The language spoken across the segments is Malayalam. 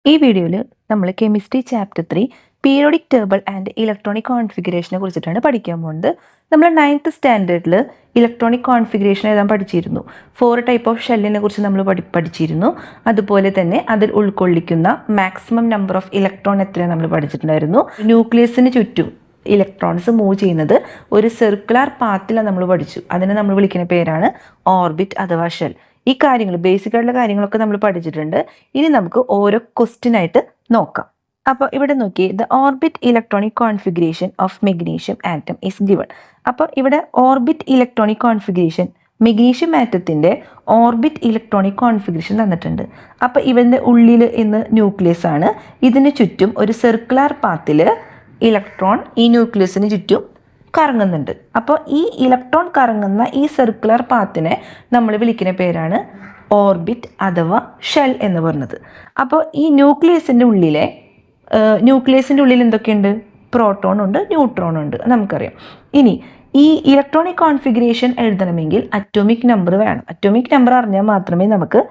ഈ വീഡിയോയിൽ നമ്മൾ chemistry chapter 3 periodic table and electronic കോൺഫിഗറേഷനെ കുറിച്ചിട്ടാണ് പഠിക്കാൻ പോകുന്നത്. നമ്മൾ 9th സ്റ്റാൻഡേർഡിൽ ഇലക്ട്രോണിക് കോൺഫിഗറേഷൻ എഴുതാൻ പഠിച്ചിരുന്നു. 4 ടൈപ്പ് ഓഫ് ഷെല്ലിനെ കുറിച്ച് നമ്മൾ പഠിച്ചിരുന്നു. അതുപോലെ തന്നെ അതിൽ ഉൾക്കൊള്ളിക്കുന്ന മാക്സിമം നമ്പർ ഓഫ് ഇലക്ട്രോൺ എത്രയാണ് നമ്മൾ പഠിച്ചിട്ടുണ്ടായിരുന്നു. ന്യൂക്ലിയസിന് ചുറ്റും ഇലക്ട്രോൺസ് മൂവ് ചെയ്യുന്നത് ഒരു സർക്കുലർ പാത്തിലാണ് നമ്മൾ പഠിച്ചു. അതിനെ നമ്മൾ വിളിക്കുന്ന പേരാണ് ഓർബിറ്റ് അഥവാ ഷെൽ. ഈ കാര്യങ്ങൾ ബേസിക് ആയിട്ടുള്ള കാര്യങ്ങളൊക്കെ നമ്മൾ പഠിച്ചിട്ടുണ്ട്. ഇനി നമുക്ക് ഓരോ ക്വസ്റ്റ്യൻ ആയിട്ട് നോക്കാം. അപ്പോൾ ഇവിടെ നോക്കി, the orbit electronic configuration of magnesium atom is given. അപ്പോൾ ഇവിടെ ഓർബിറ്റ് ഇലക്ട്രോണിക് കോൺഫിഗറേഷൻ മെഗ്നീഷ്യം ആറ്റത്തിൻ്റെ ഓർബിറ്റ് ഇലക്ട്രോണിക് കോൺഫിഗറേഷൻ തന്നിട്ടുണ്ട്. അപ്പോൾ ഇവൻ്റെ ഉള്ളിൽ ഇന്ന് ന്യൂക്ലിയസ് ആണ്. ഇതിന് ചുറ്റും ഒരു സർക്കുലർ പാത്തിൽ ഇലക്ട്രോൺ ഈ ന്യൂക്ലിയസിന് ചുറ്റും കറങ്ങുന്നുണ്ട്. അപ്പോൾ ഈ ഇലക്ട്രോൺ കറങ്ങുന്ന ഈ സർക്കുലർ പാത്തിനെ നമ്മൾ വിളിക്കുന്ന പേരാണ് ഓർബിറ്റ് അഥവാ ഷെൽ എന്ന് പറയുന്നത്. അപ്പോൾ ഈ ന്യൂക്ലിയസിൻ്റെ ഉള്ളിൽ എന്തൊക്കെയുണ്ട്? പ്രോട്ടോൺ ഉണ്ട്, ന്യൂട്രോൺ ഉണ്ട്, നമുക്കറിയാം. ഇനി ഈ ഇലക്ട്രോണിക് കോൺഫിഗറേഷൻ എഴുതണമെങ്കിൽ അറ്റോമിക് നമ്പർ വേണം. അറ്റോമിക് നമ്പർ അറിഞ്ഞാൽ മാത്രമേ നമുക്ക്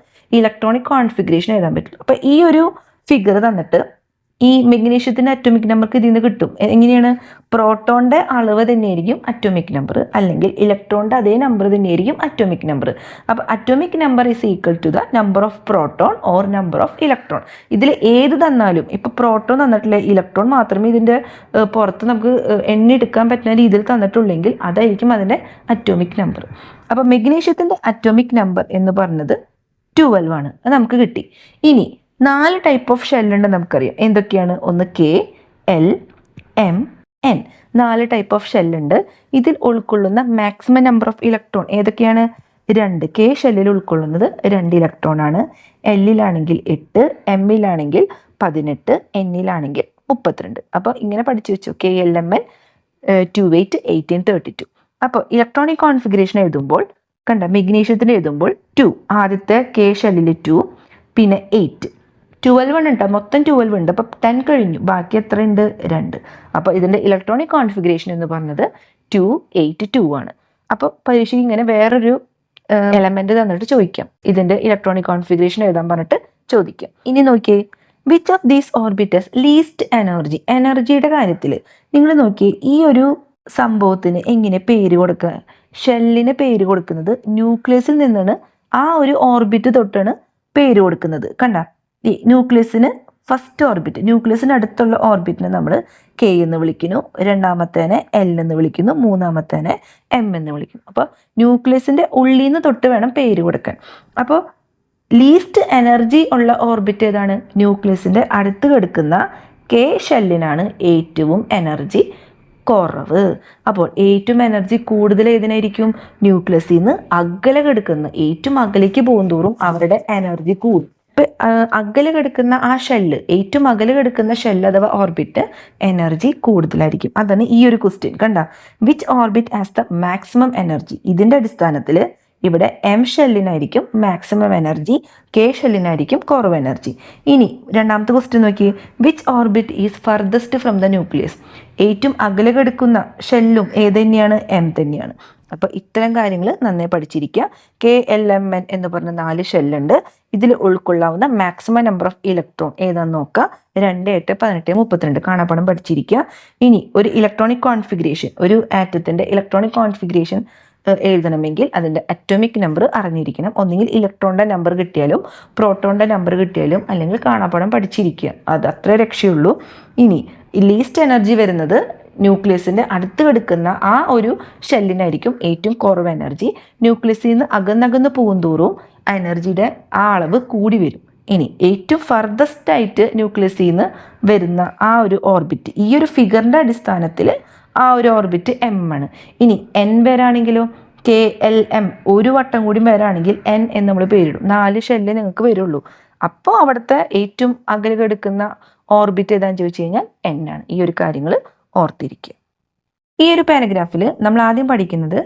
ഇലക്ട്രോണിക് കോൺഫിഗറേഷൻ എഴുതാൻ പറ്റുള്ളൂ. അപ്പോൾ ഈ ഒരു ഫിഗർ തന്നിട്ട് ഈ മെഗ്നീഷ്യത്തിൻ്റെ അറ്റോമിക് നമ്പർക്ക് ഇതിൽ നിന്ന് കിട്ടും. എങ്ങനെയാണ്? പ്രോട്ടോണിൻ്റെ അളവ് തന്നെയായിരിക്കും അറ്റോമിക് നമ്പർ, അല്ലെങ്കിൽ ഇലക്ട്രോണിൻ്റെ അതേ നമ്പർ തന്നെയായിരിക്കും അറ്റോമിക് നമ്പർ. അപ്പോൾ atomic number is equal to the number of proton or number of electron. ഇതിൽ ഏത് തന്നാലും, ഇപ്പോൾ പ്രോട്ടോൺ തന്നിട്ടില്ല, ഇലക്ട്രോൺ മാത്രമേ ഇതിൻ്റെ പുറത്ത് നമുക്ക് എണ്ണിയെടുക്കാൻ പറ്റുന്ന രീതിയിൽ തന്നിട്ടുള്ളെങ്കിൽ അതായിരിക്കും അതിൻ്റെ അറ്റോമിക് നമ്പർ. അപ്പോൾ മെഗ്നീഷ്യത്തിൻ്റെ അറ്റോമിക് നമ്പർ എന്ന് പറഞ്ഞത് 12 ആണ്. അത് നമുക്ക് കിട്ടി. ഇനി 4 ടൈപ്പ് ഓഫ് ഷെല്ലുണ്ട് നമുക്കറിയാം. എന്തൊക്കെയാണ്? ഒന്ന് K, L, M, N. 4 type of ഷെല്ലുണ്ട്. ഇതിൽ ഉൾക്കൊള്ളുന്ന മാക്സിമം നമ്പർ ഓഫ് ഇലക്ട്രോൺ ഏതൊക്കെയാണ്? 2. K ഷെല്ലിൽ ഉൾക്കൊള്ളുന്നത് 2 ഇലക്ട്രോൺ ആണ്. Lലാണെങ്കിൽ 8, Mലാണെങ്കിൽ 18, Nലാണെങ്കിൽ 32. അപ്പോൾ ഇങ്ങനെ പഠിച്ചു വെച്ചു. KLMN 2, 8, 18, 32. അപ്പോൾ ഇലക്ട്രോണിക് കോൺഫിഗറേഷൻ എഴുതുമ്പോൾ കണ്ട, മെഗ്നീഷ്യത്തിന് എഴുതുമ്പോൾ 2, ആദ്യത്തെ K ഷെല്ലിൽ 2, പിന്നെ 8, 12 ഉണ്ട്, മൊത്തം 12 ഉണ്ട്. അപ്പോൾ 10 കഴിഞ്ഞു, ബാക്കി എത്ര ഉണ്ട്? 2. അപ്പോൾ ഇതിൻ്റെ ഇലക്ട്രോണിക് കോൺഫിഗറേഷൻ എന്ന് പറഞ്ഞത് 2, 8, 2 ആണ്. അപ്പോൾ പരീക്ഷയ്ക്ക് ഇങ്ങനെ വേറൊരു എലമെന്റ് തന്നിട്ട് ചോദിക്കാം, ഇതിൻ്റെ ഇലക്ട്രോണിക് കോൺഫിഗറേഷൻ എഴുതാൻ പറഞ്ഞിട്ട് ചോദിക്കാം. ഇനി നോക്കിയേ, which of these orbits least energy. എനർജിയുടെ കാര്യത്തിൽ നിങ്ങൾ നോക്കിയേ, ഈ ഒരു സംഭവത്തിന് എങ്ങനെ പേര് കൊടുക്കുക? ഷെല്ലിന് പേര് കൊടുക്കുന്നത് ന്യൂക്ലിയസിൽ നിന്നാണ്. ആ ഒരു ഓർബിറ്റ് തൊട്ടാണ് പേര് കൊടുക്കുന്നത്. കണ്ട, ഈ ന്യൂക്ലിയസിന് ഫസ്റ്റ് ഓർബിറ്റ്, ന്യൂക്ലിയസിന് അടുത്തുള്ള ഓർബിറ്റിനെ നമ്മൾ K എന്ന് വിളിക്കുന്നു, രണ്ടാമത്തേനെ L എന്ന് വിളിക്കുന്നു, മൂന്നാമത്തേനെ M എന്ന് വിളിക്കുന്നു. അപ്പോൾ ന്യൂക്ലിയസിൻ്റെ ഉള്ളിൽ നിന്ന് തൊട്ട് വേണം പേര് കൊടുക്കാൻ. അപ്പോൾ ലീസ്റ്റ് എനർജി ഉള്ള ഓർബിറ്റ് ഏതാണ്? ന്യൂക്ലിയസിൻ്റെ അടുത്ത് കിടക്കുന്ന K ഷെല്ലിനാണ് ഏറ്റവും എനർജി കുറവ്. അപ്പോൾ ഏറ്റവും എനർജി കൂടുതൽ ഏതിനായിരിക്കും? ന്യൂക്ലിയസിൽ നിന്ന് അകലെ കിടക്കുന്ന, ഏറ്റവും അകലേക്ക് പോകും തോറും അവരുടെ എനർജി കൂടും. അകലെ കിടക്കുന്ന ആ ഷെല്ല്, ഏറ്റവും അകലെ കിടക്കുന്ന ഷെല്ല് അഥവാ ഓർബിറ്റ് എനർജി കൂടുതലായിരിക്കും. അതാണ് ഈ ഒരു ക്വസ്റ്റ്യൻ. കണ്ട, which orbit has the maximum energy. ഇതിൻ്റെ അടിസ്ഥാനത്തിൽ ഇവിടെ M ഷെല്ലിനായിരിക്കും മാക്സിമം എനർജി, K ഷെല്ലിനായിരിക്കും കുറവ് എനർജി. ഇനി രണ്ടാമത്തെ ക്വസ്റ്റ്യൻ നോക്കി, which orbit is farthest from the nucleus. ഏറ്റവും അകലെ കിടക്കുന്ന ഷെല്ലും ഏത് തന്നെയാണ്? M തന്നെയാണ്. അപ്പോൾ ഇത്തരം കാര്യങ്ങൾ നന്നായി പഠിച്ചിരിക്കുക. KLMN എന്ന് പറഞ്ഞ 4 ഷെല്ലുണ്ട്. ഇതിൽ ഉൾക്കൊള്ളാവുന്ന മാക്സിമം നമ്പർ ഓഫ് ഇലക്ട്രോൺ ഏതാണെന്ന് നോക്കുക. 2, 8, 18, 32 കാണാപ്പാഠം പഠിച്ചിരിക്കുക. ഇനി ഒരു ഇലക്ട്രോണിക് കോൺഫിഗറേഷൻ, ഒരു ആറ്റത്തിൻ്റെ ഇലക്ട്രോണിക് കോൺഫിഗറേഷൻ എഴുതണമെങ്കിൽ അതിൻ്റെ അറ്റോമിക് നമ്പർ അറിഞ്ഞിരിക്കണം. ഒന്നുകിൽ ഇലക്ട്രോണിൻ്റെ നമ്പർ കിട്ടിയാലും പ്രോട്ടോണിൻ്റെ നമ്പർ കിട്ടിയാലും, അല്ലെങ്കിൽ കാണാപ്പാഠം പഠിച്ചിരിക്കുക. അത് അത്രേ രക്ഷയുള്ളൂ. ഇനി ലീസ്റ്റ് എനർജി വരുന്നത് ന്യൂക്ലിയസിൻ്റെ അടുത്ത് കിടക്കുന്ന ആ ഒരു ഷെല്ലിനായിരിക്കും ഏറ്റവും കുറവ് എനർജി. ന്യൂക്ലിയസിൽ നിന്ന് അകന്നകന്ന് പോകുന്തോറും എനർജിയുടെ ആ അളവ് കൂടി വരും. ഇനി ഏറ്റവും ഫർദസ്റ്റ് ആയിട്ട് ന്യൂക്ലിയസിൽ നിന്ന് വരുന്ന ആ ഒരു ഓർബിറ്റ്, ഈ ഒരു ഫിഗറിൻ്റെ അടിസ്ഥാനത്തിൽ ആ ഒരു ഓർബിറ്റ് M ആണ്. ഇനി N വരാണെങ്കിലോ, KLM ഒരു വട്ടം കൂടി വരാണെങ്കിൽ N എന്ന് നമ്മൾ പേരിടും. 4 ഷെല്ല് നിങ്ങൾക്ക് വരുള്ളൂ. അപ്പോൾ അവിടുത്തെ ഏറ്റവും അകലെ കിടക്കുന്ന ഓർബിറ്റ് ഏതാണെന്ന് ചോദിച്ചു കഴിഞ്ഞാൽ N ആണ്. ഈ ഒരു കാര്യങ്ങൾ ഓർത്തിരിക്കുക. ഈ ഒരു പാരഗ്രാഫിൽ നമ്മൾ ആദ്യം പഠിക്കുന്നത്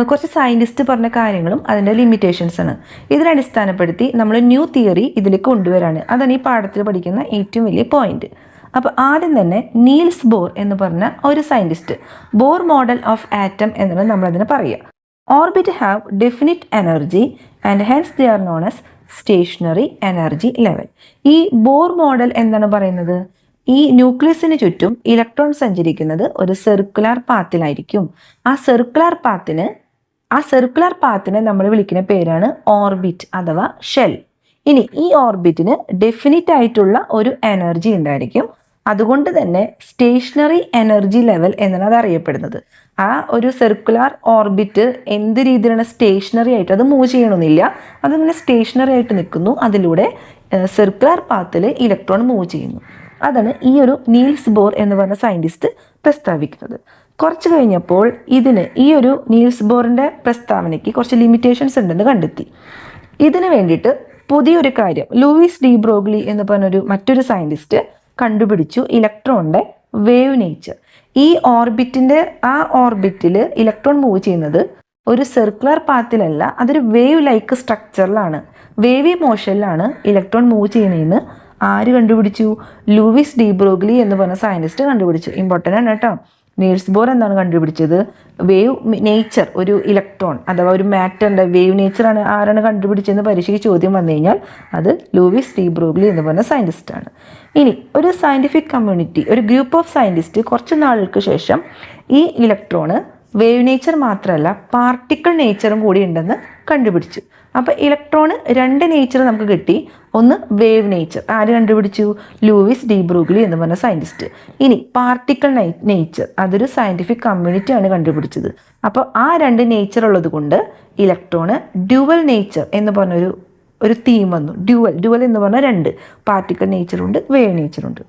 കുറച്ച് സയൻറ്റിസ്റ്റ് പറഞ്ഞ കാര്യങ്ങളും അതിൻ്റെ ലിമിറ്റേഷൻസ് ആണ്. ഇതിനെ അടിസ്ഥാനപ്പെടുത്തി നമ്മൾ ന്യൂ തിയറി ഇതിലേക്ക് കൊണ്ടുവരാണ്. അതാണ് ഈ പാഠത്തിൽ പഠിക്കുന്ന ഏറ്റവും വലിയ പോയിന്റ്. അപ്പോൾ ആദ്യം തന്നെ നീൽസ് ബോർ എന്ന് പറഞ്ഞ ഒരു scientist, Bohr model of atom എന്നാണ് നമ്മളതിനെ പറയുക. Orbit have definite energy and hence they are known as stationary energy level. ഈ ബോർ മോഡൽ എന്താണ് പറയുന്നത്? ഈ ന്യൂക്ലിയസിന് ചുറ്റും ഇലക്ട്രോൺ സഞ്ചരിക്കുന്നത് ഒരു സർക്കുലർ പാത്തിലായിരിക്കും. ആ സർക്കുലർ പാത്തിനെ നമ്മൾ വിളിക്കുന്ന പേരാണ് ഓർബിറ്റ് അഥവാ ഷെൽ. ഇനി ഈ ഓർബിറ്റിന് ഡെഫിനിറ്റ് ആയിട്ടുള്ള ഒരു എനർജി ഉണ്ടായിരിക്കും. അതുകൊണ്ട് തന്നെ സ്റ്റേഷനറി എനർജി ലെവൽ എന്നാണ് അത് അറിയപ്പെടുന്നത്. ആ ഒരു സർക്കുലർ ഓർബിറ്റ് എന്ത് രീതിയിലാണ് സ്റ്റേഷനറി ആയിട്ട്, അത് മൂവ് ചെയ്യണമെന്നില്ല, അതിങ്ങനെ സ്റ്റേഷനറി ആയിട്ട് നിൽക്കുന്നു. അതിലൂടെ സർക്കുലർ പാത്തിൽ ഇലക്ട്രോൺ മൂവ് ചെയ്യുന്നു. അതാണ് ഈ ഒരു നീൽസ് ബോർ എന്ന് പറഞ്ഞ സയൻറ്റിസ്റ്റ് പ്രസ്താവിക്കുന്നത്. കുറച്ച് കഴിഞ്ഞപ്പോൾ ഈ ഒരു നീൽസ് ബോറിൻ്റെ പ്രസ്താവനയ്ക്ക് കുറച്ച് ലിമിറ്റേഷൻസ് ഉണ്ടെന്ന് കണ്ടെത്തി. ഇതിന് വേണ്ടിയിട്ട് പുതിയൊരു കാര്യം ലൂയിസ് ഡി ബ്രോഗ്ലി എന്ന് പറഞ്ഞൊരു മറ്റൊരു സയൻറ്റിസ്റ്റ് കണ്ടുപിടിച്ചു, ഇലക്ട്രോണിൻ്റെ വേവ് നേച്ചർ. ഈ ഓർബിറ്റിൽ ഇലക്ട്രോൺ മൂവ് ചെയ്യുന്നത് ഒരു സർക്കുലർ പാത്തിലല്ല, അതൊരു വേവ് ലൈക്ക് സ്ട്രക്ചറിലാണ്, വേവി മോഷനിലാണ് ഇലക്ട്രോൺ മൂവ് ചെയ്യുന്നതെന്ന് ആര് കണ്ടുപിടിച്ചു? ലൂയിസ് ഡി ബ്രോഗ്ലി എന്ന് പറഞ്ഞ സയൻറ്റിസ്റ്റ് കണ്ടുപിടിച്ചു. ഇമ്പോർട്ടൻ്റ് ആണ് കേട്ടോ. നീൽസ് ബോർ എന്താണ് കണ്ടുപിടിച്ചത്? വേവ് നേച്ചർ, ഒരു ഇലക്ട്രോൺ അഥവാ ഒരു മാറ്ററിൻ്റെ വേവ് നേച്ചറാണ് ആരാണ് കണ്ടുപിടിച്ചതെന്ന് പരീക്ഷയ്ക്ക് ചോദ്യം വന്നു കഴിഞ്ഞാൽ അത് ലൂയിസ് ഡി ബ്രോഗ്ലി എന്ന് പറഞ്ഞ സയൻറ്റിസ്റ്റാണ്. ഇനി ഒരു സയൻറ്റിഫിക് കമ്മ്യൂണിറ്റി, ഒരു ഗ്രൂപ്പ് ഓഫ് സയൻറ്റിസ്റ്റ് കുറച്ച് നാളുകൾക്ക് ശേഷം ഈ ഇലക്ട്രോണ് വേവ് നേച്ചർ മാത്രമല്ല പാർട്ടിക്കിൾ നേച്ചറും കൂടി ഉണ്ടെന്ന് കണ്ടുപിടിച്ചു. അപ്പോൾ ഇലക്ട്രോണ് രണ്ട് നേച്ചർ നമുക്ക് കിട്ടി. ഒന്ന് വേവ് നേച്ചർ, ആര് കണ്ടുപിടിച്ചു? ലൂയിസ് ഡി ബ്രോഗ്ലി എന്ന് പറഞ്ഞ സയൻറ്റിസ്റ്റ്. ഇനി പാർട്ടിക്കിൾ നേച്ചർ, അതൊരു സയൻറ്റിഫിക് കമ്മ്യൂണിറ്റിയാണ് കണ്ടുപിടിച്ചത്. അപ്പോൾ ആ രണ്ട് നേച്ചർ ഉള്ളത് കൊണ്ട് ഇലക്ട്രോണ് ഡ്യുവൽ നേച്ചർ എന്ന് പറഞ്ഞൊരു തീം വന്നു. ഡ്യുവൽ എന്ന് പറഞ്ഞാൽ രണ്ട്, പാർട്ടിക്കിൾ നേച്ചറുണ്ട്, വേവ് നേച്ചറുണ്ട്.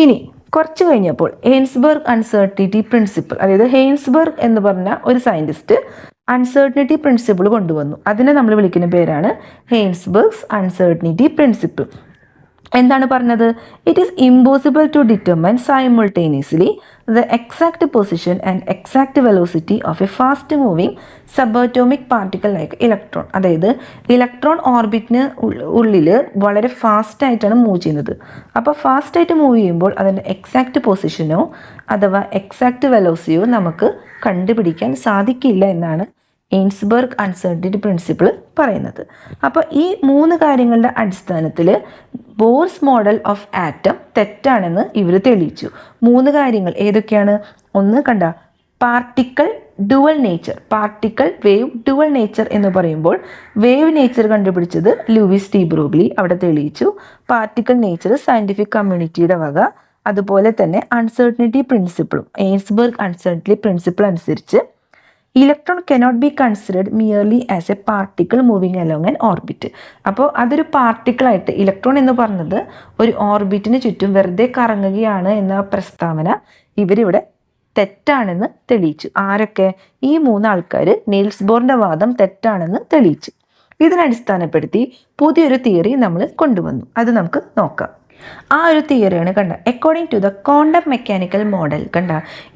ഇനി കുറച്ച് കഴിഞ്ഞപ്പോൾ ഹെയ്ൻസ്ബർഗ് അൺസർട്ടിനിറ്റി പ്രിൻസിപ്പിൾ, അതായത് ഹെയ്ൻസ്ബർഗ് എന്ന് പറഞ്ഞ ഒരു സയൻറ്റിസ്റ്റ് അൺസർട്ടിനിറ്റി പ്രിൻസിപ്പിൾ കൊണ്ടുവന്നു. അതിനെ നമ്മൾ വിളിക്കുന്ന പേരാണ് ഹെയ്ൻസ്ബർഗ്സ് അൺസർട്ടിനിറ്റി പ്രിൻസിപ്പിൾ. എന്താണ് പറഞ്ഞത്? It is impossible to determine simultaneously the exact position and exact velocity of a fast moving subatomic particle like electron. അതായത് ഇലക്ട്രോൺ ഓർബിറ്റിന് ഉള്ളിൽ വളരെ ഫാസ്റ്റായിട്ടാണ് മൂവ് ചെയ്യുന്നത്. അപ്പോൾ ഫാസ്റ്റായിട്ട് മൂവ് ചെയ്യുമ്പോൾ അതിൻ്റെ എക്സാക്ട് പൊസിഷനോ അഥവാ എക്സാക്ട് വെലോസിറ്റിയോ നമുക്ക് കണ്ടുപിടിക്കാൻ സാധിക്കില്ല എന്നാണ് ഹെയ്ൻസ്ബർഗ് അൺസർട്ടിനിറ്റി പ്രിൻസിപ്പിൾ പറയുന്നത്. അപ്പോൾ ഈ മൂന്ന് കാര്യങ്ങളുടെ അടിസ്ഥാനത്തിൽ ബോർസ് മോഡൽ ഓഫ് ആറ്റം തെറ്റാണെന്ന് ഇവർ തെളിയിച്ചു. മൂന്ന് കാര്യങ്ങൾ ഏതൊക്കെയാണ്? ഒന്ന് particle dual nature, particle wave dual nature എന്ന് പറയുമ്പോൾ വേവ് നേച്ചർ കണ്ടുപിടിച്ചത് ലൂയിസ് ഡി ബ്രോഗ്ലി, അവിടെ തെളിയിച്ചു. പാർട്ടിക്കിൾ നേച്ചർ സയൻറ്റിഫിക് കമ്മ്യൂണിറ്റിയുടെ വക. അതുപോലെ തന്നെ അൺസർട്ടിനിറ്റി പ്രിൻസിപ്പിളും ഹെയ്ൻസ്ബർഗ് അൺസർട്ടിനിറ്റി പ്രിൻസിപ്പിൾ അനുസരിച്ച് electron cannot be considered merely as A particle moving along an orbit. അപ്പോൾ അതൊരു പാർട്ടിക്കിളായിട്ട് ഇലക്ട്രോൺ എന്ന് പറഞ്ഞത് ഒരു ഓർബിറ്റിന് ചുറ്റും വെറുതെ കറങ്ങുകയാണ് എന്ന പ്രസ്താവന ഇവരിവിടെ തെറ്റാണെന്ന് തെളിയിച്ചു. ആരൊക്കെ? ഈ മൂന്നാൾക്കാർ നീൽസ് ബോറിൻ്റെ വാദം തെറ്റാണെന്ന് തെളിയിച്ചു. ഇതിനടിസ്ഥാനപ്പെടുത്തി പുതിയൊരു തിയറി നമ്മൾ കൊണ്ടുവന്നു. അത് നമുക്ക് നോക്കാം. ആ ഒരു തിയറിയാണ് according to the quantum mechanical model.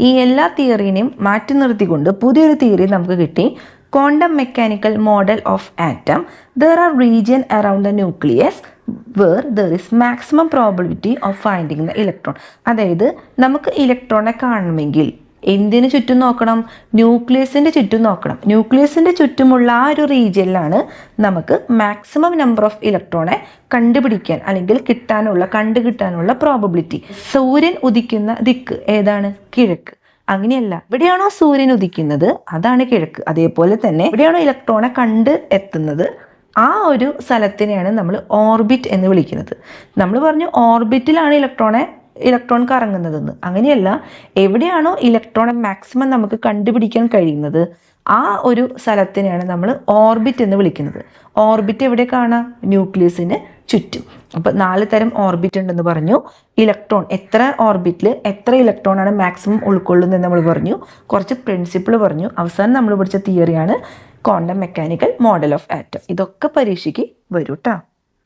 ഈ എല്ലാ തിയറിനെയും മാറ്റി നിർത്തിക്കൊണ്ട് പുതിയൊരു തിയറി നമുക്ക് കിട്ടി. Quantum mechanical model of atom, there are region around the nucleus where there is maximum probability of finding the electron. അതായത് നമുക്ക് ഇലക്ട്രോണെ കാണണമെങ്കിൽ എന്തിനു ചുറ്റും നോക്കണം? ന്യൂക്ലിയസിൻ്റെ ചുറ്റും നോക്കണം. ന്യൂക്ലിയസിൻ്റെ ചുറ്റുമുള്ള ആ ഒരു റീജിയനിലാണ് നമുക്ക് മാക്സിമം നമ്പർ ഓഫ് ഇലക്ട്രോണെ കണ്ടുപിടിക്കാൻ അല്ലെങ്കിൽ കണ്ടുകിട്ടാനുള്ള പ്രോബബിലിറ്റി. സൂര്യൻ ഉദിക്കുന്ന ദിക്ക് ഏതാണ്? കിഴക്ക്. അങ്ങനെയല്ല, എവിടെയാണോ സൂര്യൻ ഉദിക്കുന്നത് അതാണ് കിഴക്ക്. അതേപോലെ തന്നെ എവിടെയാണോ ഇലക്ട്രോണെ കണ്ട് എത്തുന്നത് ആ ഒരു സ്ഥലത്തിനെയാണ് നമ്മൾ ഓർബിറ്റ് എന്ന് വിളിക്കുന്നത്. നമ്മൾ പറഞ്ഞു ഓർബിറ്റിലാണ് ഇലക്ട്രോൺ കറങ്ങുന്നതെന്ന്. അങ്ങനെയല്ല, എവിടെയാണോ ഇലക്ട്രോണെ മാക്സിമം നമുക്ക് കണ്ടുപിടിക്കാൻ കഴിയുന്നത് ആ ഒരു സ്ഥലത്തിനെയാണ് നമ്മൾ ഓർബിറ്റ് എന്ന് വിളിക്കുന്നത്. ഓർബിറ്റ് എവിടെ കാണാം? ന്യൂക്ലിയസിന് ചുറ്റും. അപ്പോൾ 4 തരം ഓർബിറ്റ് ഉണ്ടെന്ന് പറഞ്ഞു. ഇലക്ട്രോൺ എത്ര ഓർബിറ്റിൽ എത്ര ഇലക്ട്രോൺ ആണ് മാക്സിമം ഉൾക്കൊള്ളുന്നത് നമ്മൾ പറഞ്ഞു. കുറച്ച് പ്രിൻസിപ്പിൾ പറഞ്ഞു. അവസാനം നമ്മൾ പഠിച്ച തിയറിയാണ് quantum mechanical model of atom. ഇതൊക്കെ പരീക്ഷയ്ക്ക് വരും കേട്ടോ.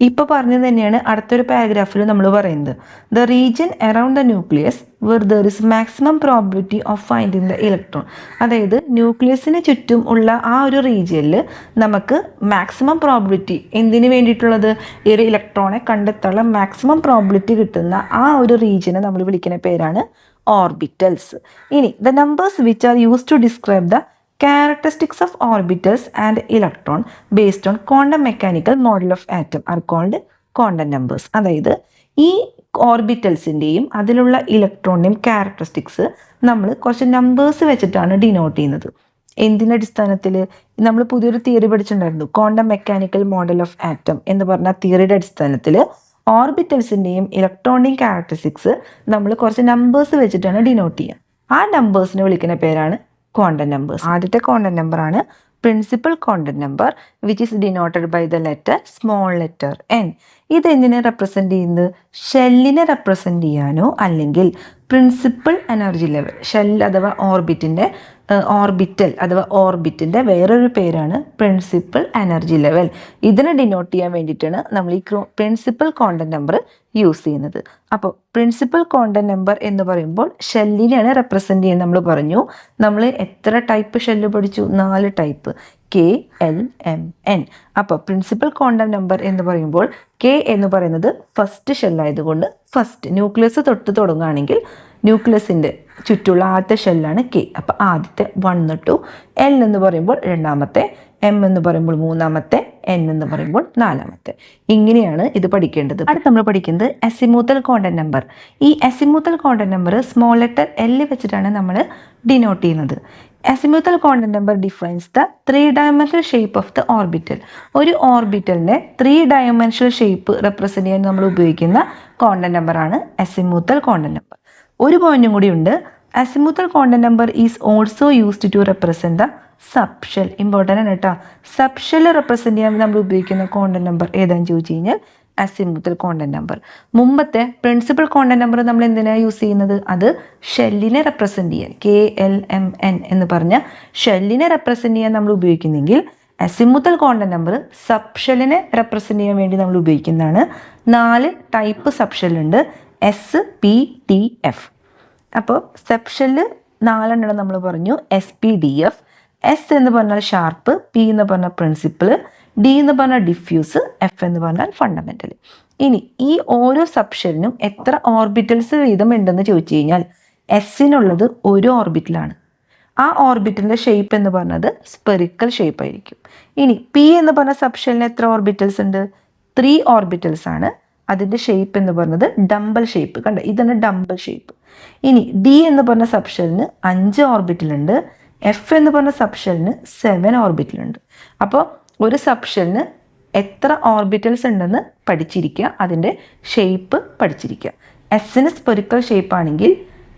ഇപ്പോൾ പറഞ്ഞത് തന്നെയാണ് അടുത്തൊരു പാരഗ്രാഫിൽ നമ്മൾ പറയുന്നത്. The region around the nucleus where there is maximum probability of finding the electron. അതായത് ന്യൂക്ലിയസിന് ചുറ്റും ഉള്ള ആ ഒരു റീജിയനിൽ നമുക്ക് മാക്സിമം പ്രോബിലിറ്റി എന്തിനു വേണ്ടിയിട്ടുള്ളത്? ഈ ഒരു ഇലക്ട്രോണെ കണ്ടെത്താനുള്ള മാക്സിമം പ്രോബിലിറ്റി കിട്ടുന്ന ആ ഒരു റീജിയനെ നമ്മൾ വിളിക്കുന്ന പേരാണ് ഓർബിറ്റൽസ്. ഇനി the numbers which are use to describe the Characteristics of orbitals and electron based on quantum mechanical model of atom are called quantum numbers. അതായത് ഈ ഓർബിറ്റൽസിൻ്റെയും അതിലുള്ള ഇലക്ട്രോണിൻ്റെയും ക്യാരക്ടറിസ്റ്റിക്സ് നമ്മൾ കുറച്ച് നമ്പേഴ്സ് വെച്ചിട്ടാണ് ഡിനോട്ട് ചെയ്യുന്നത്. എന്തിൻ്റെ അടിസ്ഥാനത്തിൽ? നമ്മൾ പുതിയൊരു തിയറി പഠിച്ചിട്ടുണ്ടായിരുന്നു, quantum mechanical model of atom എന്ന് പറഞ്ഞ തിയറിയുടെ അടിസ്ഥാനത്തിൽ ഓർബിറ്റൽസിൻ്റെയും ഇലക്ട്രോണിൻ്റെയും ക്യാരക്ടറിസ്റ്റിക്സ് നമ്മൾ കുറച്ച് നമ്പേഴ്സ് വെച്ചിട്ടാണ് ഡിനോട്ട് ചെയ്യുക. ആ നമ്പേഴ്സിനെ വിളിക്കുന്ന പേരാണ് ക്വാണ്ടം നമ്പേഴ്സ്. ആദ്യത്തെ ക്വാണ്ടം നമ്പർ ആണ് principal quantum number which is denoted by the letter small letter n. ഇത് എന്തിനെ റെപ്രസെൻ്റ് ചെയ്യുന്നത്? ഷെല്ലിനെ റെപ്രസെൻ്റ് ചെയ്യാനോ അല്ലെങ്കിൽ പ്രിൻസിപ്പൽ എനർജി ലെവൽ, ഷെൽ അഥവാ ഓർബിറ്റിൻ്റെ വേറൊരു പേരാണ് പ്രിൻസിപ്പൽ എനർജി ലെവൽ. ഇതിനെ ഡിനോട്ട് ചെയ്യാൻ വേണ്ടിയിട്ടാണ് നമ്മൾ ഈ പ്രിൻസിപ്പൽ ക്വാണ്ടം നമ്പർ യൂസ് ചെയ്യുന്നത്. അപ്പോൾ പ്രിൻസിപ്പൽ ക്വാണ്ടം നമ്പർ എന്ന് പറയുമ്പോൾ ഷെല്ലിനെയാണ് റെപ്രസെൻ്റ് ചെയ്യുന്നത്. നമ്മൾ പറഞ്ഞു, നമ്മൾ എത്ര ടൈപ്പ് ഷെല്ല് പഠിച്ചു? 4 type, K, L, M, N. അപ്പോൾ പ്രിൻസിപ്പൽ ക്വാണ്ടം നമ്പർ എന്ന് പറയുമ്പോൾ K എന്ന് പറയുന്നത് ഫസ്റ്റ് ഷെല്ലായതുകൊണ്ട് ഫസ്റ്റ് ന്യൂക്ലിയസ് തൊട്ട് തുടങ്ങുകയാണെങ്കിൽ ന്യൂക്ലിയസിൻ്റെ ചുറ്റുള്ള ആദ്യത്തെ ഷെല്ലാണ് K. അപ്പോൾ ആദ്യത്തെ 1 to L എന്ന് പറയുമ്പോൾ രണ്ടാമത്തെ, M എന്ന് പറയുമ്പോൾ മൂന്നാമത്തെ, N എന്ന് പറയുമ്പോൾ നാലാമത്തെ. ഇങ്ങനെയാണ് ഇത് പഠിക്കേണ്ടത്. അടുത്ത് നമ്മൾ പഠിക്കുന്നത് അസിമൂത്തൽ ക്വാണ്ടം നമ്പർ. ഈ azimuthal quantum number small letter L വെച്ചിട്ടാണ് നമ്മൾ ഡിനോട്ട് ചെയ്യുന്നത്. Azimuthal quantum number defines the 3-dimensional shape of the orbital. ഒരു ഓർബിറ്റലിൻ്റെ 3-dimensional ഷേപ്പ് റെപ്രസെൻ്റ് ചെയ്യാൻ നമ്മൾ ഉപയോഗിക്കുന്ന ക്വാണ്ടം നമ്പറാണ് അസിമൂത്തൽ ക്വാണ്ടം നമ്പർ. ഒരു പോയിന്റും കൂടി ഉണ്ട്, azimuthal quantum number is also used to represent the subshell. Important ആണ് കേട്ടോ. സബ്ഷെൽ റെപ്രസെൻ്റ് ചെയ്യാൻ നമ്മൾ ഉപയോഗിക്കുന്ന ക്വാണ്ടം നമ്പർ ഏതാണെന്ന് ചോദിച്ചു കഴിഞ്ഞാൽ അസിമൂത്തൽ ക്വാണ്ടം നമ്പർ. മുമ്പത്തെ പ്രിൻസിപ്പൽ ക്വാണ്ടം നമ്പർ നമ്മൾ എന്തിനാണ് യൂസ് ചെയ്യുന്നത്? അത് ഷെല്ലിനെ റെപ്രസെൻ്റ് ചെയ്യാൻ, K, L, M, N എന്ന് പറഞ്ഞ ഷെല്ലിനെ റെപ്രസെൻ്റ് ചെയ്യാൻ നമ്മൾ ഉപയോഗിക്കുന്നെങ്കിൽ അസിമൂത്തൽ ക്വാണ്ടം നമ്പർ സബ്ഷെല്ലിനെ റെപ്രസെൻ്റ് ചെയ്യാൻ വേണ്ടി നമ്മൾ ഉപയോഗിക്കുന്നതാണ്. 4 ടൈപ്പ് സബ്ഷെല്ലുണ്ട്, S, P, T, F. അപ്പോൾ സബ്ഷെല്ല് 4 നമ്മൾ പറഞ്ഞു, SPDF. S എന്ന് പറഞ്ഞാൽ ഷാർപ്പ്, P എന്ന് പറഞ്ഞാൽ പ്രിൻസിപ്പൽ, D എന്ന് പറഞ്ഞാൽ ഡിഫ്യൂസ്, F എന്ന് പറഞ്ഞാൽ ഫണ്ടമെൻ്റൽ. ഇനി ഈ ഓരോ സബ്ഷെല്ലിനും എത്ര ഓർബിറ്റൽസ് വീതം ഉണ്ടെന്ന് ചോദിച്ചു കഴിഞ്ഞാൽ എസ്സിനുള്ളത് ഒരു ഓർബിറ്റലാണ്. ആ ഓർബിറ്റലിൻ്റെ ഷേപ്പ് എന്ന് പറഞ്ഞത് സ്പെറിക്കൽ ഷേപ്പ് ആയിരിക്കും. ഇനി P എന്ന് പറഞ്ഞ സബ്ഷെല്ലിന് എത്ര ഓർബിറ്റൽസ് ഉണ്ട്? 3 ഓർബിറ്റൽസ് ആണ്. അതിൻ്റെ ഷേപ്പ് എന്ന് പറഞ്ഞത് ഡംബൽ ഷേപ്പ്. കണ്ട, ഇതാണ് ഡംബൽ ഷേപ്പ്. ഇനി D എന്ന് പറഞ്ഞ സബ്ഷെല്ലിന് 5 ഓർബിറ്റലുണ്ട്. F എന്ന് പറഞ്ഞ സബ്ഷെല്ലിന് 7 ഓർബിറ്റലുണ്ട്. അപ്പോൾ ഒരു സബ്ഷെല്ലിന് എത്ര ഓർബിറ്റൽസ് ഉണ്ടെന്ന് പഠിച്ചിരിക്കുക, അതിൻ്റെ ഷേപ്പ് പഠിച്ചിരിക്കുക. എസ്സിന് സ്പെറിക്കൽ ഷേപ്പാണെങ്കിൽ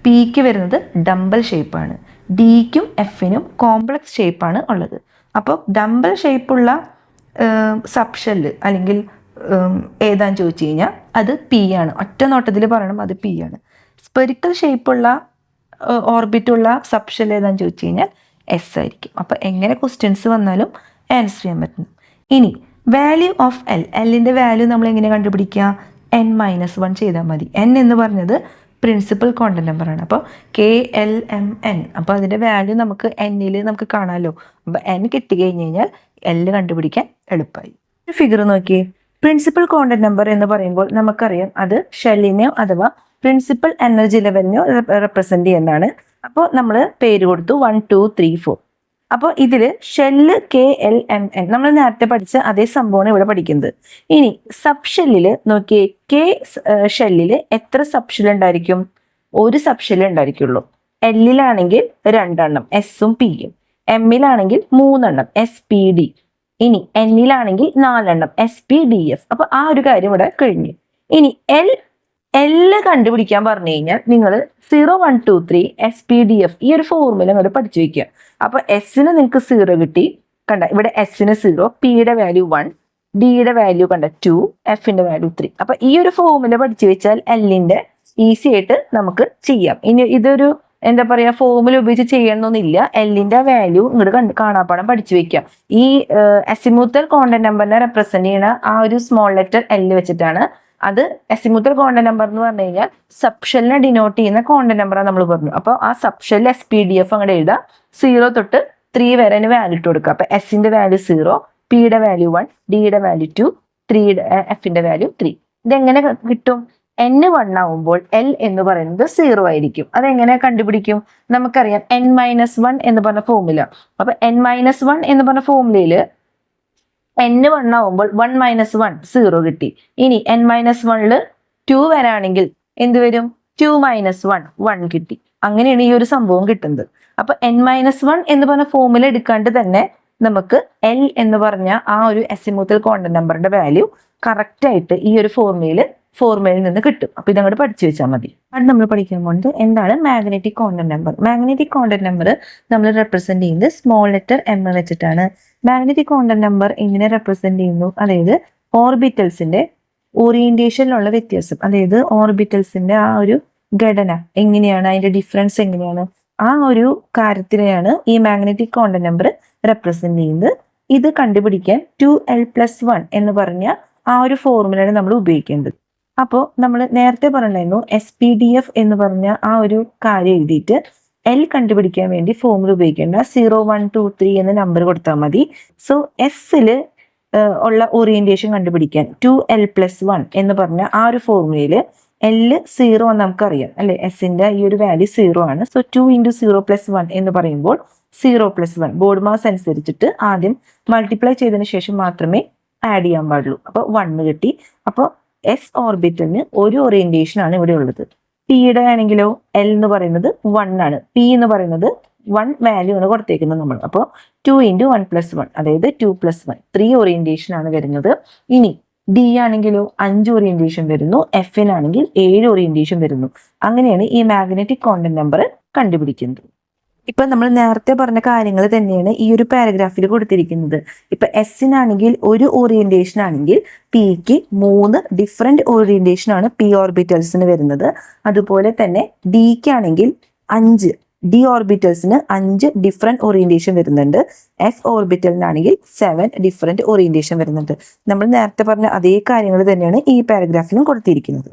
പിക്ക് വരുന്നത് ഡംബൽ ഷേപ്പാണ്, ഡിക്കും എഫിനും കോംപ്ലക്സ് ഷേപ്പാണ് ഉള്ളത്. അപ്പോൾ ഡംബൽ ഷേപ്പുള്ള സബ്ഷെല്ല് അല്ലെങ്കിൽ ഏതാന്ന് ചോദിച്ചു കഴിഞ്ഞാൽ അത് പി ആണ്. ഒറ്റ നോട്ടത്തിൽ പറയണം, അത് പി ആണ്. സ്പെറിക്കൽ ഷേപ്പുള്ള ഓർബിറ്റുള്ള സബ്ഷെൽ ഏതാന്ന് ചോദിച്ചു കഴിഞ്ഞാൽ എസ് ആയിരിക്കും. അപ്പോൾ എങ്ങനെ ക്വസ്റ്റ്യൻസ് വന്നാലും ആൻസർ ചെയ്യാൻ പറ്റും. ഇനി വാല്യൂ ഓഫ് എൽ, എല്ലിൻ്റെ വാല്യൂ നമ്മൾ എങ്ങനെ കണ്ടുപിടിക്കുക? n-1 ചെയ്താൽ മതി. n എന്ന് പറഞ്ഞത് പ്രിൻസിപ്പൽ ക്വാണ്ടം നമ്പറാണ്. അപ്പോൾ KLMN. അപ്പോൾ അതിൻ്റെ വാല്യൂ നമുക്ക് എന്നിൽ നമുക്ക് കാണാമല്ലോ. അപ്പോൾ n കിട്ടി കഴിഞ്ഞ് കഴിഞ്ഞാൽ L കണ്ടുപിടിക്കാൻ എളുപ്പമായി. ഒരു ഫിഗർ നോക്കിയേ. പ്രിൻസിപ്പൽ ക്വാണ്ടം നമ്പർ എന്ന് പറയുമ്പോൾ നമുക്കറിയാം അത് ഷെല്ലിനെയോ അഥവാ പ്രിൻസിപ്പൽ എനർജി ലെവലിനെയോ റെപ്രസെൻ്റ് ചെയ്യുന്നതാണ്. അപ്പോൾ നമ്മൾ പേര് കൊടുത്തു 1, 2, 3, 4. അപ്പോൾ ഇതിൽ ഷെല്ല് KLMN നമ്മൾ നേരത്തെ പഠിച്ച അതേ സംഭവമാണ് ഇവിടെ പഠിക്കുന്നത്. ഇനി സബ് ഷെല്ലിൽ നോക്കിയേ, K ഷെല്ലിൽ എത്ര സബ് ഷെൽ ഉണ്ടായിരിക്കും? ഒരു സബ് ഷെൽ ഉണ്ടായിരിക്കുള്ളൂ. Lലാണെങ്കിൽ 2 എസും പിയും, എമ്മിലാണെങ്കിൽ 3 SPD, ഇനി Nലാണെങ്കിൽ 4 SPDF. അപ്പോൾ ആ ഒരു കാര്യം ഇവിടെ കഴിഞ്ഞു. ഇനി L കണ്ടുപിടിക്കാൻ പറഞ്ഞു കഴിഞ്ഞാൽ നിങ്ങൾ 0, 1, 2, 3 SPDF ഈ ഒരു ഫോർമുല നിങ്ങൾ പഠിച്ചു വയ്ക്കുക. അപ്പോൾ എസ്സിന് നിങ്ങൾക്ക് 0 കിട്ടി. കണ്ട, ഇവിടെ എസ്സിന് 0, പിയുടെ വാല്യൂ 1, ഡിയുടെ വാല്യൂ കണ്ട 2, എഫിന്റെ വാല്യൂ 3. അപ്പോൾ ഈ ഒരു ഫോർമുല പഠിച്ചു വെച്ചാൽ എല്ലിന്റെ ഈസി ആയിട്ട് നമുക്ക് ചെയ്യാം. ഇനി ഇതൊരു എന്താ പറയുക, ഫോർമുല ഉപയോഗിച്ച് ചെയ്യണമെന്നൊന്നുമില്ല. എല്ലിന്റെ വാല്യൂ ഇങ്ങോട്ട് കാണാപ്പാടം പഠിച്ചു വെക്കുക. ഈ അസിമുത്തൽ ക്വാണ്ടം നമ്പറിനെ റെപ്രസെന്റ് ചെയ്യുന്ന ആ ഒരു സ്മോൾ ലെറ്റർ L വെച്ചിട്ടാണ്. അത് അസിമുത്തൽ ക്വാണ്ടം നമ്പർ എന്ന് പറഞ്ഞു കഴിഞ്ഞാൽ സബ്ഷെല്ലിനെ ഡിനോട്ട് ചെയ്യുന്ന ക്വാണ്ടം നമ്പറാണ് നമ്മൾ പറഞ്ഞു. അപ്പോൾ ആ സബ്ഷെൽ SPDF അങ്ങോട്ട് എഴുതാം. 0 തൊട്ട് 3 വരെ വാല്യൂ ഇട്ട് കൊടുക്കുക. അപ്പോൾ എസിന്റെ വാല്യൂ 0, പിയുടെ വാല്യൂ 1, ഡിയുടെ വാല്യൂ 2, എഫിന്റെ വാല്യൂ 3. ഇതെങ്ങനെ കിട്ടും? n1 ആവുമ്പോൾ L എന്ന് പറയുന്നത് 0 ആയിരിക്കും. അതെങ്ങനെ കണ്ടുപിടിക്കും? നമുക്കറിയാം n-1 എന്ന് പറഞ്ഞ ഫോർമുല. അപ്പൊ n-1 എന്ന് പറഞ്ഞ ഫോർമുലയില് n1 ആവുമ്പോൾ 1 - 1 0 കിട്ടി. ഇനി n-1ല് 2 വരാണെങ്കിൽ എന്ത് വരും? 2 - 1 1 കിട്ടി. അങ്ങനെയാണ് ഈ ഒരു സംഭവം കിട്ടുന്നത്. അപ്പൊ n-1 എന്ന് പറഞ്ഞ ഫോർമുല എടുക്കാണ്ട് തന്നെ നമുക്ക് L എന്ന് പറഞ്ഞ ആ ഒരു അസിമുത്തൽ ക്വാണ്ടം നമ്പറിന്റെ വാല്യൂ കറക്റ്റ് ആയിട്ട് ഈ ഒരു ഫോർമുലയിൽ നിന്ന് കിട്ടും. അപ്പൊ ഇതങ്ങോട്ട് പഠിച്ചു വെച്ചാൽ മതി. അത് നമ്മൾ പഠിക്കാൻ പോകുന്നത് എന്താണ് magnetic quantum number. Magnetic quantum number നമ്മൾ റെപ്രസെന്റ് ചെയ്യുന്നത് സ്മോൾ ലെറ്റർ m വെച്ചിട്ടാണ്. മാഗ്നറ്റിക് ക്വാണ്ടം നമ്പർ എങ്ങനെ റെപ്രസെന്റ് ചെയ്യുന്നു? അതായത് ഓർബിറ്റൽസിന്റെ ഓറിയന്റേഷനിലുള്ള വ്യത്യാസം, അതായത് ഓർബിറ്റൽസിന്റെ ആ ഒരു ഘടന എങ്ങനെയാണ്, അതിന്റെ ഡിഫറൻസ് എങ്ങനെയാണ്, ആ ഒരു കാര്യത്തിനെയാണ് ഈ മാഗ്നറ്റിക് ക്വാണ്ടം നമ്പർ റെപ്രസെന്റ് ചെയ്യുന്നത്. ഇത് കണ്ടുപിടിക്കാൻ 2l+1 എന്ന് പറഞ്ഞ ആ ഒരു ഫോർമുലയാണ് നമ്മൾ ഉപയോഗിക്കേണ്ടത്. അപ്പോൾ നമ്മൾ നേരത്തെ പറഞ്ഞിരുന്നു SPDF എന്ന് പറഞ്ഞ ആ ഒരു കാര്യം എഴുതിയിട്ട് L കണ്ടുപിടിക്കാൻ വേണ്ടി ഫോർമുല ഉപയോഗിക്കേണ്ട 0 1 2 3 എന്ന നമ്പർ കൊടുത്താൽ മതി. സോ എസ്സിൽ ഉള്ള ഓറിയന്റേഷൻ കണ്ടുപിടിക്കാൻ 2l+1 എന്ന് പറഞ്ഞ ആ ഒരു ഫോർമുലയിൽ L 0 എന്ന് നമുക്കറിയാം അല്ലെ, എസിന്റെ ഈ ഒരു വാല്യൂ 0 ആണ്. സോ 2 × 0+1 എന്ന് പറയുമ്പോൾ 0+1 ബോർഡ് മാസ് അനുസരിച്ചിട്ട് ആദ്യം മൾട്ടിപ്ലൈ ചെയ്തതിന് ശേഷം മാത്രമേ ആഡ് ചെയ്യാൻ പാടുള്ളൂ. അപ്പോൾ 1 കിട്ടി. അപ്പോൾ എസ് ഓർബിറ്റലിന് ഒരു ഓറിയന്റേഷൻ ആണ് ഇവിടെ ഉള്ളത്. പിയുടെ ആണെങ്കിലോ L എന്ന് പറയുന്നത് 1 ആണ്, പി എന്ന് പറയുന്നത് 1 വാല്യൂ ആണ് കൊടുത്തേക്കുന്നത് നമ്മൾ. അപ്പോൾ 2 × 1+1 അതായത് 2+1 3 ഓറിയന്റേഷൻ ആണ് വരുന്നത്. ഇനി ഡി ആണെങ്കിലോ 5 ഓറിയന്റേഷൻ വരുന്നു, എഫിനാണെങ്കിൽ 7 ഓറിയന്റേഷൻ വരുന്നു. അങ്ങനെയാണ് ഈ മാഗ്നറ്റിക് ക്വാണ്ടം നമ്പർ കണ്ടുപിടിക്കുന്നത്. ഇപ്പൊ നമ്മൾ നേരത്തെ പറഞ്ഞ കാര്യങ്ങൾ തന്നെയാണ് ഈ ഒരു പാരഗ്രാഫിൽ കൊടുത്തിരിക്കുന്നത്. ഇപ്പൊ എസിനാണെങ്കിൽ ഒരു ഓറിയന്റേഷൻ ആണെങ്കിൽ പിക്ക് 3 ഡിഫറെന്റ് ഓറിയന്റേഷൻ ആണ് പി ഓർബിറ്റൽസിന് വരുന്നത്. അതുപോലെ തന്നെ ഡിക്ക് ആണെങ്കിൽ 5 ഡി ഓർബിറ്റൽസിന് 5 ഡിഫറെന്റ് ഓറിയന്റേഷൻ വരുന്നുണ്ട്. എഫ് ഓർബിറ്റലിനാണെങ്കിൽ 7 ഡിഫറെന്റ് ഓറിയന്റേഷൻ വരുന്നുണ്ട്. നമ്മൾ നേരത്തെ പറഞ്ഞ അതേ കാര്യങ്ങൾ തന്നെയാണ് ഈ പാരഗ്രാഫിലും കൊടുത്തിരിക്കുന്നത്.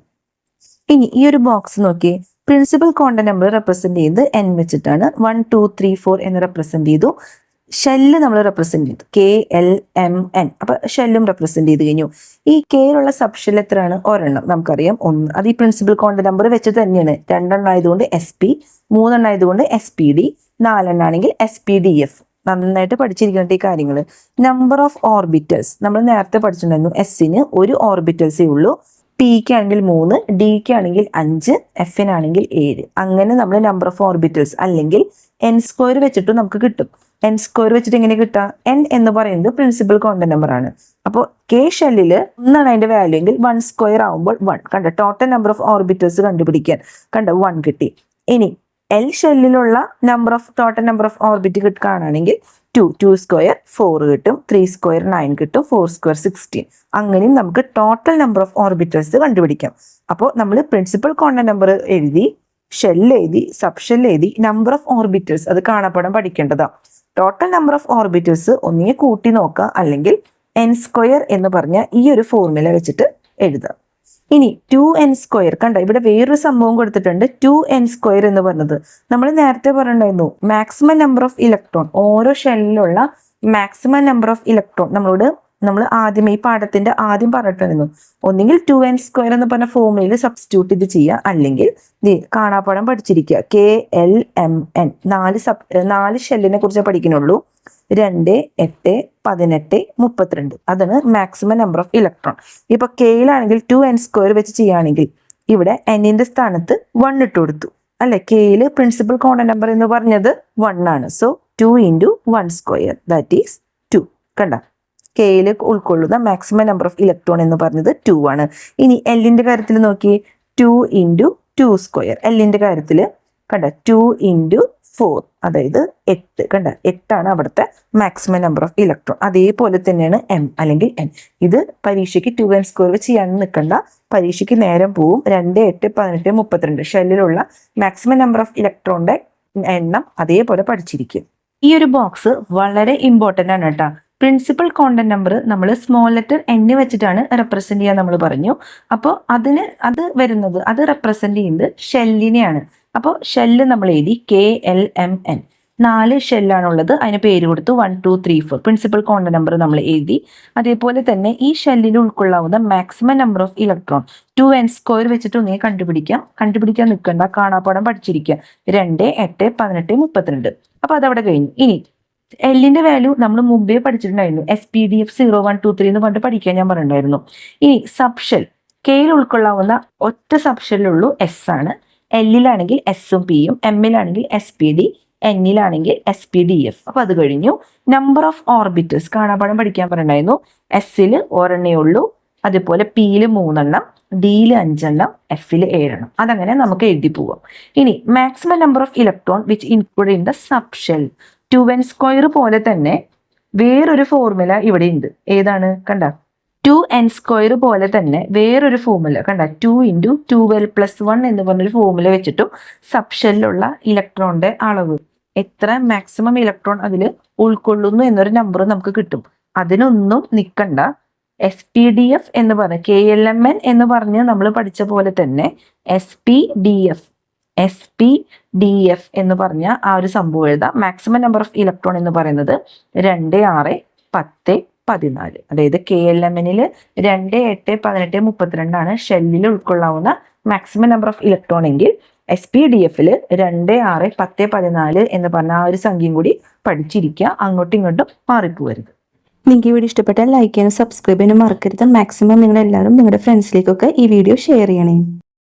ഇനി ഈ ഒരു ബോക്സ് നോക്കിയേ, പ്രിൻസിപ്പൽ ക്വാണ്ടം നമ്പർ റെപ്രസെന്റ് ചെയ്യുന്നത് n വെച്ചിട്ടാണ്. 1 2 3 4 എന്ന് റെപ്രസെന്റ് ചെയ്തു. ഷെല്ല് നമ്മൾ റെപ്രസെന്റ് ചെയ്തു KLMN. അപ്പൊ ഷെല്ലും റെപ്രസെന്റ് ചെയ്ത് കഴിഞ്ഞു. ഈ കെയിലുള്ള സബ് ഷെൽ എത്രയാണ്? ഒരെണ്ണം നമുക്കറിയാം, 1. അത് ഈ പ്രിൻസിപ്പൽ ക്വാണ്ടം നമ്പർ വെച്ചിട്ട് തന്നെയാണ്. 2 എണ്ണം ആയതുകൊണ്ട് SP, 3 എണ്ണം ആയതുകൊണ്ട് SPD, 4 എണ്ണം ആണെങ്കിൽ SPDF. നന്നായിട്ട് പഠിച്ചിരിക്കേണ്ട ഈ കാര്യങ്ങൾ. നമ്പർ ഓഫ് ഓർബിറ്റൽസ് നമ്മൾ നേരത്തെ പഠിച്ചിട്ടുണ്ടായിരുന്നു. എസിന് ഒരു ഓർബിറ്റൽസേ ഉള്ളൂ. പിക്ക് ആണെങ്കിൽ 3, ഡിക്ക് ആണെങ്കിൽ 5, എഫിനാണെങ്കിൽ 7. അങ്ങനെ നമ്മൾ നമ്പർ ഓഫ് ഓർബിറ്റൽസ് അല്ലെങ്കിൽ n² വെച്ചിട്ട് നമുക്ക് കിട്ടും. n² വെച്ചിട്ട് എങ്ങനെ കിട്ടാം? n എന്ന് പറയുന്നത് പ്രിൻസിപ്പൽ ക്വാണ്ടം നമ്പർ ആണ്. അപ്പോൾ കെ ഷെല്ലില് 1 ആണ് അതിന്റെ വാല്യൂ എങ്കിൽ 1² ആവുമ്പോൾ 1. കണ്ട ടോട്ടൽ നമ്പർ ഓഫ് ഓർബിറ്റൽസ് കണ്ടുപിടിക്കാൻ കണ്ട 1 കിട്ടി. ഇനി എൽ ഷെല്ലിലുള്ള ടോട്ടൽ നമ്പർ ഓഫ് ഓർബിറ്റ് കാണുകയാണെങ്കിൽ 2² 4 കിട്ടും, 3² 9 കിട്ടും, 4² 16. അങ്ങനെയും നമുക്ക് ടോട്ടൽ നമ്പർ ഓഫ് ഓർബിറ്റൽസ് കണ്ടുപിടിക്കാം. അപ്പോൾ നമ്മൾ പ്രിൻസിപ്പൽ ക്വാണ്ടം നമ്പർ എഴുതി, ഷെൽ എഴുതി, സബ് ഷെൽ എഴുതി, നമ്പർ ഓഫ് ഓർബിറ്റൽസ് അത് കാണപ്പെടാൻ പഠിക്കേണ്ടതാണ്. ടോട്ടൽ നമ്പർ ഓഫ് ഓർബിറ്റൽസ് ഒന്നിനെ കൂട്ടി നോക്കുക, അല്ലെങ്കിൽ n² എന്ന് പറഞ്ഞ ഈ ഒരു ഫോർമുല വെച്ചിട്ട് എഴുതാം. ഇനി 2n² കണ്ട ഇവിടെ വേറൊരു സംഭവം കൊടുത്തിട്ടുണ്ട്. 2n² എന്ന് പറഞ്ഞത് നമ്മൾ നേരത്തെ പറഞ്ഞിട്ടുണ്ടായിരുന്നു മാക്സിമം നമ്പർ ഓഫ് ഇലക്ട്രോൺ, ഓരോ ഷെല്ലിലുള്ള മാക്സിമം നമ്പർ ഓഫ് ഇലക്ട്രോൺ നമ്മൾ ആദ്യം ഈ പാഠത്തിന്റെ ആദ്യം പറഞ്ഞിട്ടുണ്ടായിരുന്നു. ഒന്നുകിൽ 2n² എന്ന് പറഞ്ഞ ഫോർമുലയിൽ സബ്സ്റ്റിറ്റ്യൂട്ട് ഇത് ചെയ്യുക, അല്ലെങ്കിൽ കാണാപ്പാഠം പഠിച്ചിരിക്കുക. KLMN 4 ഷെല്ലിനെ കുറിച്ച് പഠിക്കുന്നുള്ളൂ. 2 8 18 32 അതാണ് മാക്സിമം നമ്പർ ഓഫ് ഇലക്ട്രോൺ. ഇപ്പൊ കെയിലാണെങ്കിൽ 2n² വെച്ച് ചെയ്യുകയാണെങ്കിൽ ഇവിടെ n-ന്റെ സ്ഥാനത്ത് 1 ഇട്ട് കൊടുത്തു അല്ലെ. കെയില് പ്രിൻസിപ്പൽ ക്വാണ്ടം നമ്പർ എന്ന് പറഞ്ഞത് 1 ആണ്. So 2 × 1² that is 2. കണ്ട കെയില് ഉൾക്കൊള്ളുന്ന മാക്സിമം നമ്പർ ഓഫ് ഇലക്ട്രോൺ എന്ന് പറഞ്ഞത് 2 ആണ്. ഇനി എല്ലിന്റെ കാര്യത്തിൽ നോക്കി 2 × 2². എല്ലിന്റെ കാര്യത്തിൽ കണ്ട 2 × 4 അതായത് 8. കണ്ട 8 ആണ് അവിടുത്തെ മാക്സിമം നമ്പർ ഓഫ് ഇലക്ട്രോൺ. അതേപോലെ തന്നെയാണ് m അല്ലെങ്കിൽ n. ഇത് പരീക്ഷയ്ക്ക് 2n² വെച്ച് ചെയ്യാൻ നിൽക്കണ്ട, പരീക്ഷയ്ക്ക് നേരം പോവും. 2 8 18 32 ഷെല്ലിലുള്ള മാക്സിമം നമ്പർ ഓഫ് ഇലക്ട്രോണിന്റെ എണ്ണം അതേപോലെ പഠിച്ചിരിക്കും. ഈ ഒരു ബോക്സ് വളരെ ഇമ്പോർട്ടന്റ് ആണ് കേട്ടോ. പ്രിൻസിപ്പൽ ക്വാണ്ടം നമ്പർ നമ്മൾ സ്മോൾ ലെറ്റർ n വെച്ചിട്ടാണ് റെപ്രസെന്റ് ചെയ്യാൻ നമ്മൾ പറഞ്ഞു. അപ്പോൾ അത് റെപ്രസെന്റ് ചെയ്യുന്നത് ഷെല്ലിനെയാണ്. അപ്പോൾ ഷെല്ല് നമ്മൾ എഴുതി KLMN. 4 ഷെല്ലാണുള്ളത്, അതിന് പേര് കൊടുത്തു 1 2 3 4 പ്രിൻസിപ്പൽ ക്വാണ്ടം നമ്പർ നമ്മൾ എഴുതി. അതേപോലെ തന്നെ ഈ ഷെല്ലിൽ ഉൾക്കൊള്ളാവുന്ന maximum number of electron 2n² വെച്ചിട്ട് ഒന്നേ കണ്ടുപിടിക്കാൻ നിൽക്കണ്ട, കാണാപ്പാടം പഠിച്ചിരിക്കുക. 2 8 18 32. അപ്പൊ അതവിടെ കഴിഞ്ഞു. ഇനി എല്ലിന്റെ വാല്യൂ നമ്മൾ മുമ്പേ പഠിച്ചിട്ടുണ്ടായിരുന്നു, SPDF 0 1 2 3 എന്ന് പറഞ്ഞിട്ട് പഠിക്കാൻ ഞാൻ പറഞ്ഞിട്ടുണ്ടായിരുന്നു. ഇനി സബ്ഷെൽ, കെയിൽ ഉൾക്കൊള്ളാവുന്ന ഒറ്റ സബ്ഷെല്ലുള്ളൂ എസ് ആണ്. എല്ലിലാണെങ്കിൽ എസും പിയും, എമ്മിലാണെങ്കിൽ SPD, എന്നിലാണെങ്കിൽ SPDF. അപ്പൊ അത് കഴിഞ്ഞു. നമ്പർ ഓഫ് ഓർബിറ്റൽസ് കാണാപ്പാടം പഠിക്കാൻ പറഞ്ഞിട്ടുണ്ടായിരുന്നു. എസ്സിൽ ഒരെണ്ണേ ഉള്ളൂ, അതേപോലെ പിയിൽ 3 എണ്ണം, ഡിയിൽ 5 എണ്ണം, എഫിൽ 7 എണ്ണം. അതങ്ങനെ നമുക്ക് എഴുതി പോവാം. ഇനി maximum number of electron which include in the subshell 2n² പോലെ തന്നെ വേറൊരു ഫോർമുല ഇവിടെ ഉണ്ട്. ഏതാണ്? കണ്ട, 2n² പോലെ തന്നെ വേറൊരു ഫോർമുല കണ്ട, 2 × 2l + 1 എന്ന് പറഞ്ഞൊരു ഫോർമുല വെച്ചിട്ടും സബ്ഷെല്ലുള്ള ഇലക്ട്രോണിന്റെ അളവ്, എത്ര മാക്സിമം ഇലക്ട്രോൺ അതിൽ ഉൾക്കൊള്ളുന്നു എന്നൊരു നമ്പർ നമുക്ക് കിട്ടും. അതിനൊന്നും നിൽക്കണ്ട. SPDF എന്ന് പറഞ്ഞ KLMN എന്ന് പറഞ്ഞ് നമ്മൾ പഠിച്ച പോലെ തന്നെ SPDF എന്ന് പറഞ്ഞ ആ ഒരു സംഭവം എഴുതാം. മാക്സിമം നമ്പർ ഓഫ് ഇലക്ട്രോൺ എന്ന് പറയുന്നത് 2 6 10 14. അതായത് KLMNൽ 2 8 18 32 ആണ് ഷെല്ലിൽ ഉൾക്കൊള്ളാവുന്ന മാക്സിമം നമ്പർ ഓഫ് ഇലക്ട്രോൺ എങ്കിൽ SPDFൽ 2 6 10 14 എന്ന് പറഞ്ഞ ആ ഒരു സംഖ്യയും കൂടി പഠിച്ചിരിക്കുക. അങ്ങോട്ടും ഇങ്ങോട്ടും മാറിപ്പോകരുത്. നിങ്ങൾക്ക് ഈ വീഡിയോ ഇഷ്ടപ്പെട്ടാൽ ലൈക്ക് ചെയ്യാനും സബ്സ്ക്രൈബ് ചെയ്യാനും മറക്കരുത്. മാക്സിമം നിങ്ങളെല്ലാവരും നിങ്ങളുടെ ഫ്രണ്ട്സിലേക്കൊക്കെ ഈ വീഡിയോ ഷെയർ ചെയ്യണേ.